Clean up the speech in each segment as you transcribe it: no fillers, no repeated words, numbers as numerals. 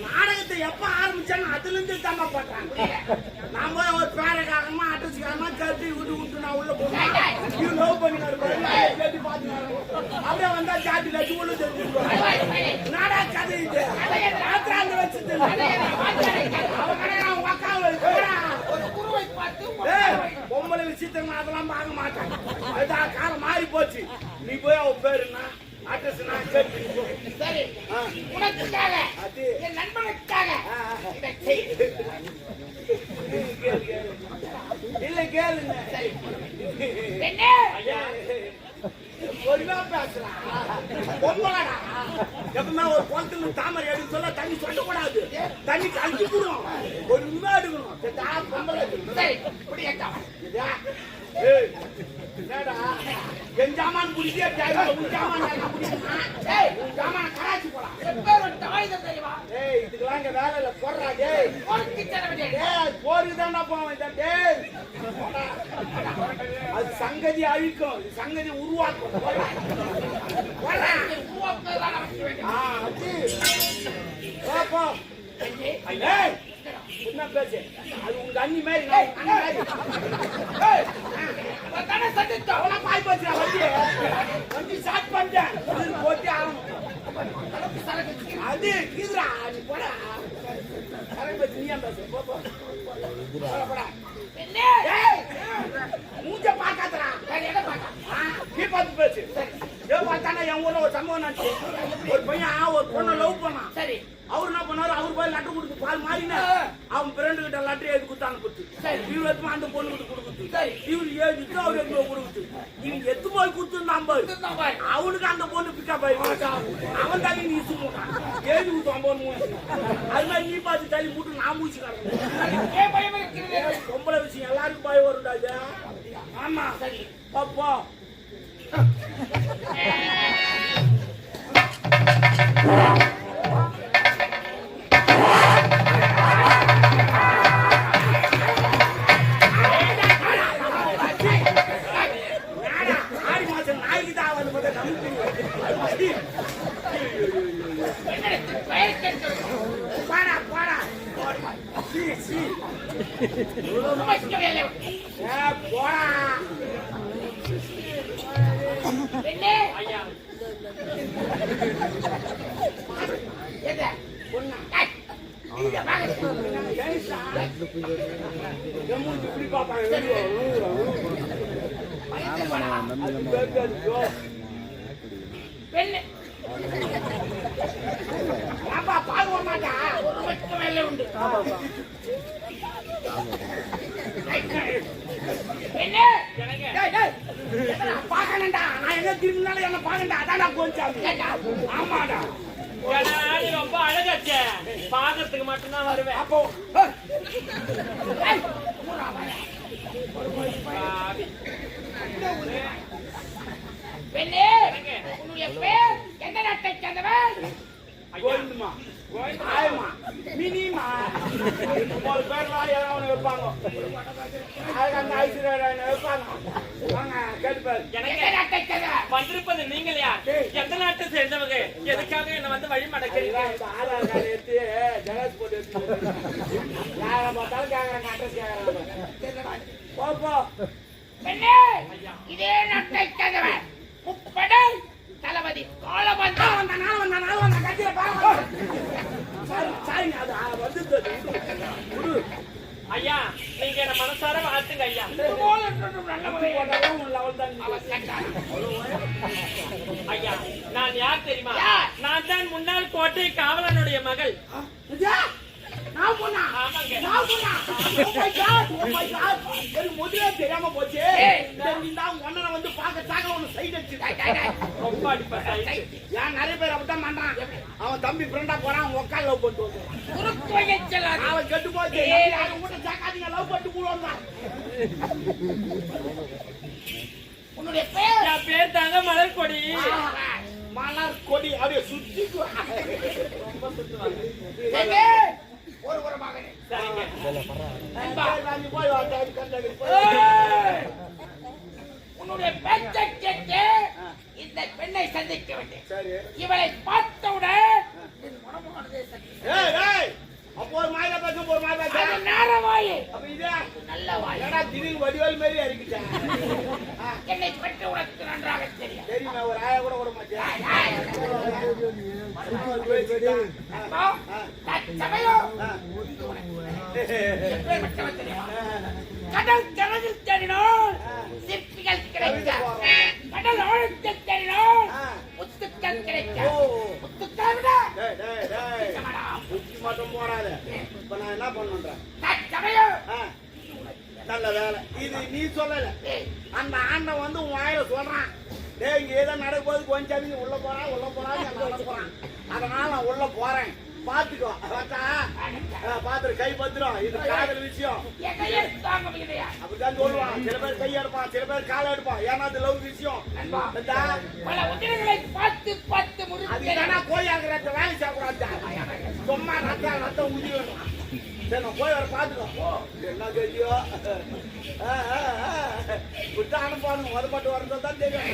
நாடகத்தை எப்ப ஆரம்பிச்சாலும் அதுல இருந்து தம்மா பண்றாங்க. நாம ஒரு பேரக்காரமா அட்ரஸ்காரமா கட்டி விட்டு நான் உள்ள போனேன். லவ் பண்ணினாரு அப்படியே வந்தா ஜாதி லட்சு உள்ள தெரிஞ்சுக்கோ. நாடக கதை இது ராத்திராங்க வச்சுட்டு பொம்பளை விஷயத்த அதெல்லாம் பார்க்க மாட்டாங்க. அதுதான் காலம் மாறி போச்சு. நீ போய் அவ பேருன்னா அட்ரஸ் நான் கேட்டு சரி உனக்காக அது என் நண்பனுக்காக இல்ல கேளுங்க. சரி என்ன ஒருவா பேசுறான் பொம்பளடா. எப்பவுமே ஒரு குளத்துல தாமரை எடுத்து சொல்ல தண்ணி சொல்லக்கூடாது. தண்ணி கழிச்சு போடும். ஒரு உண்மை எடுக்கணும். பொம்பளை சரி இப்படி என்னடா என் ஜாமான் குடிச்சே ஜாமான் கராச்சி போலாம். தெரியுமா இதுக்கெல்லாம் இங்க வேலை இல்ல போடுறா. போருக்குதான்டா போவேன். அது சங்கதி அழிக்கும், சங்கதி உருவாக்கும். என்ன பேசு அது உங்க அண்ணி மாதிரி பாய் போச்சு. வண்டி ஸ்டார்ட் பண்ணிட்டேன். போட்டி ஆகணும். அது கீதுரா நீ போடா. நீயா பேசு மூஞ்ச பாக்காதரா. நீ பார்த்து பேசு. பார்த்தானா என் ஊர்ல ஒரு சம்பவம் நடந்துச்சு. ஒரு பையன் ஒரு பொண்ணை லவ் பண்ணான். சரி அவர் என்ன பண்ணாரு, அவர் போய் லெட்டர் கொடுத்து பால் மாறினா அவன் ஃப்ரெண்டு கிட்ட லெட்டர் எழுதி கொடுத்து அனுப்பிச்சு. இவர் எத்துமா அந்த பொண்ணு கிட்ட கொடுக்குது. இவர் எழுதிட்டு அவர் எத்தனை கொடுக்குது. இவன் எத்து போய் கொடுத்துருந்தான். அவனுக்கு அந்த பொண்ணு பிக்கப் ஆயிடுச்சு. அவன் தள்ளி நீ சும்மான் எழுதி கொடுத்து அவன் மூச்சு. அது மாதிரி நீ பார்த்து தள்ளி மூட்டு நான் மூச்சுக்காரன். பொம்பளை விஷயம் எல்லாருக்கும் பயம் வரும்டாது. ஆமா சரி பாப்பா. ரொம்ப அழகாச்சே பாக்கிறதுக்கு மட்டும்தான் வருவேன். அப்போ பெண்ணே உன்னுடைய பேர் எந்த நாட்டை சேர்ந்தவன்? கோவிந்தமா ஆயமா மினிமா ஒரு பேர் மாதிரி யாராவது வைப்பாங்க. அதுக்கு அந்த ஐஸ்வர்யா வைப்பாங்க. வந்திருப்பது நீங்கள் யார்? எந்த நாட்டை சேர்ந்தவங்க? எதுக்காக என்ன வந்து வழி மடக்கிறீங்க? ஆதார் கார்டு எடுத்து ஜெகஸ் போட்டு யாரை பார்த்தாலும் கேட்கறாங்க. அட்ரஸ் கேட்கறாங்க. போப்போ பெண்ணே இதே நாட்டை சேர்ந்தவன் முப்படை தளபதி கோலபந்தம் வந்த கட்சியில பாருங்க. ஐயா நீங்க என்ன மனசார வாழ்த்துங்க ஐயா. ஐயா நான் யார் தெரியுமா? நான் தான் முன்னாள் கோட்டை காவலனுடைய மகள். சொன்னா ஆமாங்க. நான் சொன்னா Oh my God, oh my God. எனக்கு முதல்ல தெரியாம போச்சு ஏய். நீ தான் ஒன்னனை வந்து பார்க்க சாக்க ஒன்னு சைடு அடிச்சு ரொம்ப அடிப்பா ஏன் நிறைய பேர் அப்படித்தான் பண்றான் அவன் தம்பி ஃப்ரெண்டா போறான் அவன் உட்கார லவ் பண்ணிட்டு வந்து குறுக்கு வகைச்சலாது. அவன் கெட்டு போச்சு ஏய். யாரும் கூட சாக்காதீங்க லவ் பண்ணிட்டு போடுவாங்க உன்னுடைய பேர் என் பேர் தாங்க மலர் கொடி மலர் கொடி அப்படியே சுத்தி ரொம்ப சுத்துவாங்க எங்கே? ஒரு மகனே. சரிங்க போய் வாங்க கண்டாடி ஏய்! உன்னுடைய பேச்சை கேட்டு இந்த பெண்ணை சந்திக்க வேண்டேன். சரி இவளை பார்த்தவுடன் என் மனமானதே சக்தி. ஏய் ஏய் அப்போ ஒரு மாயா பேச ஒரு மாயா பேச அது நேரமாயே அப்ப இதே நல்ல வாய். என்னடா திடீர்னு வடிவேல் மாதிரி அறிக்கிட்டேன் என்னை பற்றி உனக்கு நன்றாக தெரியும். தெரியுமா ஒரு ஆயா கூட விட மாட்டேன் அப்போ, தற்சமயம் எப்பேற்பட்டவன் தெரியுமா? கடல் கடலில் தேடினோம் சிற்பிகள் கிடைக்க, கடல் ஆழத்தில் தேடினோம் முத்துக்கள் கிடைக்க, முத்துக்கள் விட டேய் டேய் டேய் புத்தி மட்டும் போறாரு இப்ப நான் என்ன பண்ணுன்றேன் தற்சமயம் நல்ல வேலை இது நீ சொல்லல அந்த ஆண்டன் வந்து உன் வாயில சொல்றான் டேய் இங்க ஏதோ நடக்கும்போது கொஞ்சம் நீ உள்ள போறான் அதனால நான் உள்ள போறேன் பாத்துக்கோ பார்த்தா பாத்துரு கை பத்திரம் இது காதல் விஷயம் என்னையே தாங்க முடியலையா? அப்படிதான் சொல்லுவான் சில பேர் கை எடுப்பான் சில பேர் காலை எடுப்பான் ஏன்னா அது லவ் விஷயம் பல உதிரங்களை பார்த்து பார்த்து அது முறித்து தானே கோயாக்கு ரத்த வேலை செய்யக்கூடாது சும்மா ரத்தம் உதி வேணும் சரி நான் போய் வர பாத்துக்கோ என்ன கேட்டியோ விட்டு அனுப்பானுங்க வருபாட்டு வரதான் தான் தெரியும்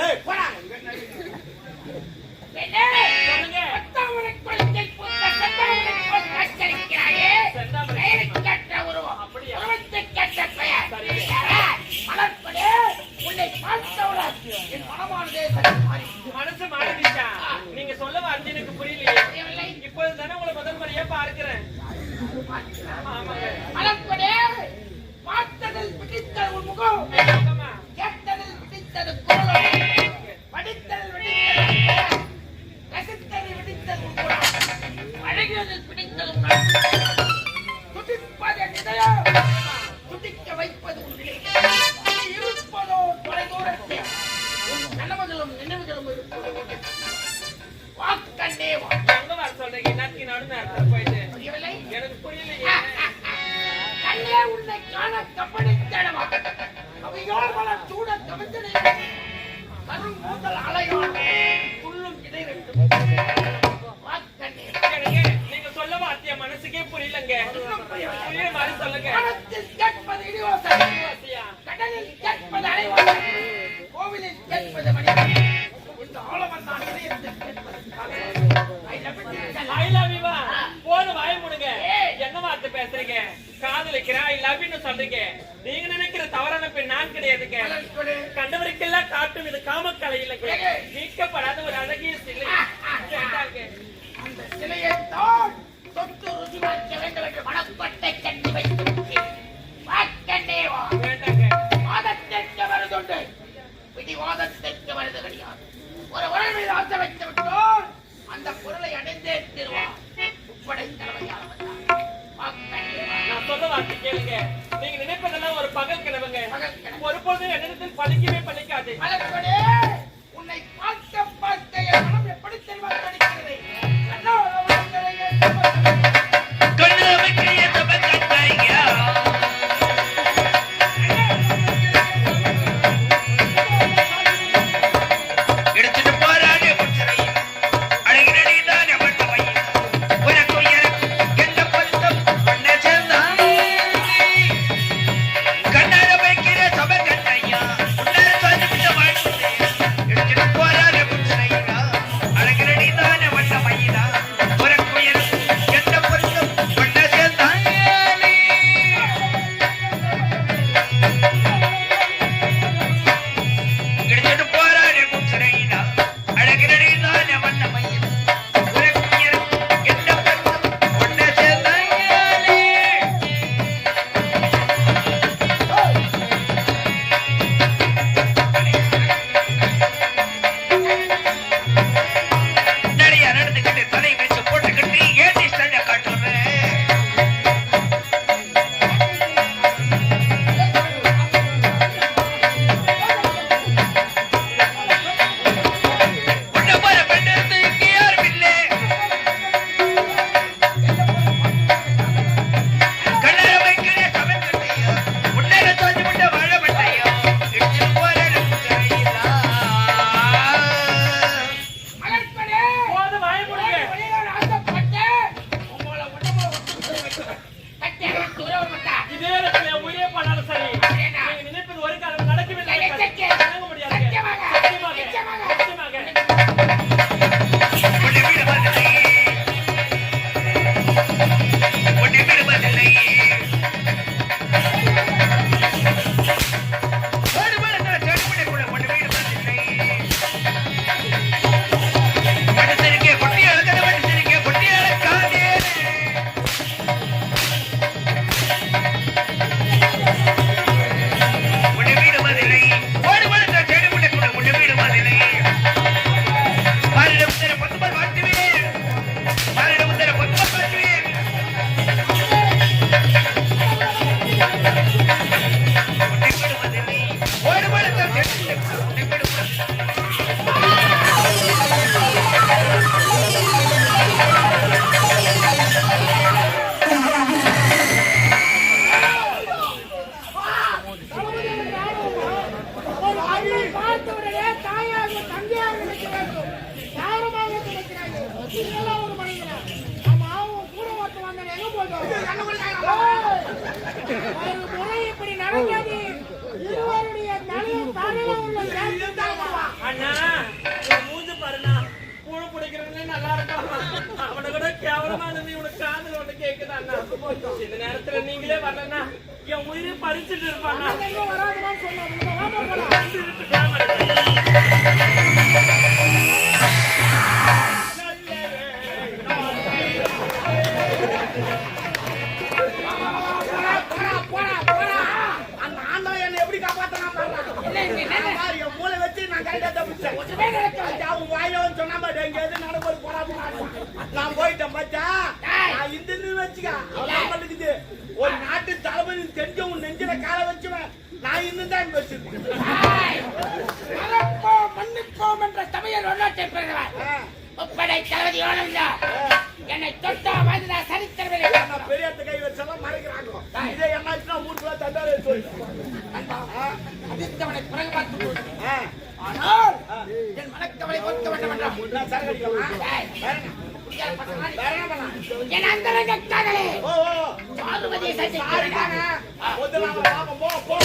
ஏய் போடா பெண்ணே, சொல்லுங்க. பத்தாவளை குளத்தை பூத்த செந்தாமரை போல் காட்சியளிக்கிறாயே. செந்தாமரை. பெயருக்கேற்ற உருவம். அப்படியா? உருவத்துக்கேற்ற பெயர். சரிங்க. மலர்ப்படே, உன்னை பார்த்தவுடன் என் மனமானதே சற்று மாறிவிட்டது. மனசு மாறிடுச்சா நீங்க சொல்ல வார்த்தை எனக்கு புரியலையே புரியவில்லை? இப்போது தானே உங்களை முதல் முறையா பார்க்கிறேன் ஆமாங்க மலர்ப்படே, பார்த்ததில் பிடித்த உன் முகம், ஆமா. கேட்டதில் பிடித்தது குரலும், படித்ததில் பிடித்தது பெயர், ரசித்ததில் பிடித்தது உன் குணம், அழகியதில் பிடித்தது உன் அழகு, துடிப்பது என் இதயம், துடிக்க வைப்பது உன் நிலை, நீ இருப்பதோ தொலைதூரத்தில், உன் கனவுகளும் நினைவுகளும் இருப்பது வாக்கண்ணே வா. எங்க வர சொல்றீங்க எல்லாத்தையும் நடுநேரத்துல போயிட்டு புரியவில்லை? எனக்கு புரியலையே கண்ணே உன்னை காண கம்பெனி தேடவா, அவையோர் பல சூட கவிழ்த்தனை கரும் மூதல் அலையோர் புல்லும் இடை ரெண்டும் வாக்கண்ணே எனக்கு நீங்க சொல்ல வார்த்தைய மனசுக்கே புரியலங்க புரியுற மாதிரி சொல்லுங்க வானத்தில் கேட்பது இடியோசை, கடலில் கேட்பது அலைவோசை, கோவிலில் கேட்பது மணி, இந்த ஆழமந்தான் இதயத்தில் கேட்பது காலை. I love you. I love you போன வாய முடுங்க என்ன வார்த்தை பேசுறீங்க காதலிக்கிறேன் ஐ லவ் யூன்னு சொல்றீங்க நீங்க நினைக்கிற தவறான பெண் நான் கிடையாதுங்க கண்டவருக்கெல்லாம் காட்டும் இது காமக்கலை இல்லைங்க நீக்கப்படாத ஒரு அழகிய சிலை வேண்டாங்க. அந்த சிலையை தான் தொட்டு ருசி பார்க்க வேண்டும் என்று மனக்கொட்டை கட்டி வைத்து விட்டேன். வாக்கண்ணே வா. வேண்டாங்க வாதத்திற்கு வருதுண்டு, பிடிவாதத்திற்கு வருது கிடையாது. ஒரு உறவு மீது ஆசை வைத்து விட்டோம், அந்த பொருளை அடைந்தே தீர்வான். உப்படை தலைமையான வந்தார். வாக்கண்ணே வா. நான் சொல்ல வார்த்தை கேளுங்க நீங்க நினைப்பதெல்லாம் ஒரு பகல் கிழவுங்க பகல் கனவு. ஒரு பொழுது என்னிடத்தில் பலிக்கவே பலிக்காது மலர்கொடே, உன்னை பார்க்க பார்க்க என் மனம் எப்படி தெரியுமா துடிக்கிறது? கண்ணோட வார்த்தையை எடுத்துட்டு போறானே புச்சரை அழகினடி தான் எவன் பையன் உனக்கும் எனக்கு என்ன பொருத்தம் பண்ண சேர்ந்தான் கண்ணார வைக்கிற சபை கண்ணையா உன்னார சாதிப்பிட்ட வாழ்க்கை எடுத்துட்டு போறானே புச்சரை அழகினடி தான் இதெல்லாம் ஒரு மனிதனா? ஆமா, அவன் கூட ஒருத்தன் வந்தானே, எங்க போயிட்டான்? ஒரு முறை இப்படி நடந்தது இருவருடைய தலையில் தலையில உள்ள வேட்டைதான். அண்ணா உன் மூஞ்சி பாருண்ணா பூனை பிடிக்கிறதுலே நல்லா இருக்கான் அவனை விட கேவலமான நீ உனக்கு காதல் ஒண்ணு கேக்குதா அண்ணா இந்த நேரத்துல நீங்களே வரலன்னா என் உயிரை பறிச்சுட்டு இருப்பாண்ணா எங்க வராதுன்னு சொன்னாங்க. வாமா போலாம். போடா, போடா, போடா. அந்த ஆண்டவன் என்னை எப்படி காப்பாத்தினான் பாருடா. அந்த மாதிரி என் மூளை வச்சு நான் கரெக்டா தப்பிச்சேன். அவன் வாயில வந்து சொன்னா பாரு, எங்க எது நடக்குது போடாம நான் போயிட்டேன் பச்சா. நான் இந்த வச்சுக்க அவன் பண்ணுக்குது. ஒரு நாட்டு தளபதி தெரிஞ்சவன் நெஞ்சில காலை வச்சுவேன். நான் இன்னும் தான் வச்சிருக்கேன். மன்னிப்போம் என்ற சமயம் ஒன்றாட்டை பெறுவார் முப்படை தளபதி ஆனந்தா என்னை தொட்டா மாதிரி சரித்திரமே நான் பெரிய கை வச்செல்லாம் மறைக்கிறாங்க. இதே என்னாச்சுன்னா ஊருக்குள்ள தண்டாலே அதிர்த்தவனை பிறகு பார்த்து ஆனால் என் மனக்கவலை பொறுக்க வேண்டும் என்றால் நான் சரகடிக்கலாம். என் அந்தரங்க காதலே ஓ பார்வதியை சந்திக்க சாரிக்கான முதல்ல பாப்போம். போ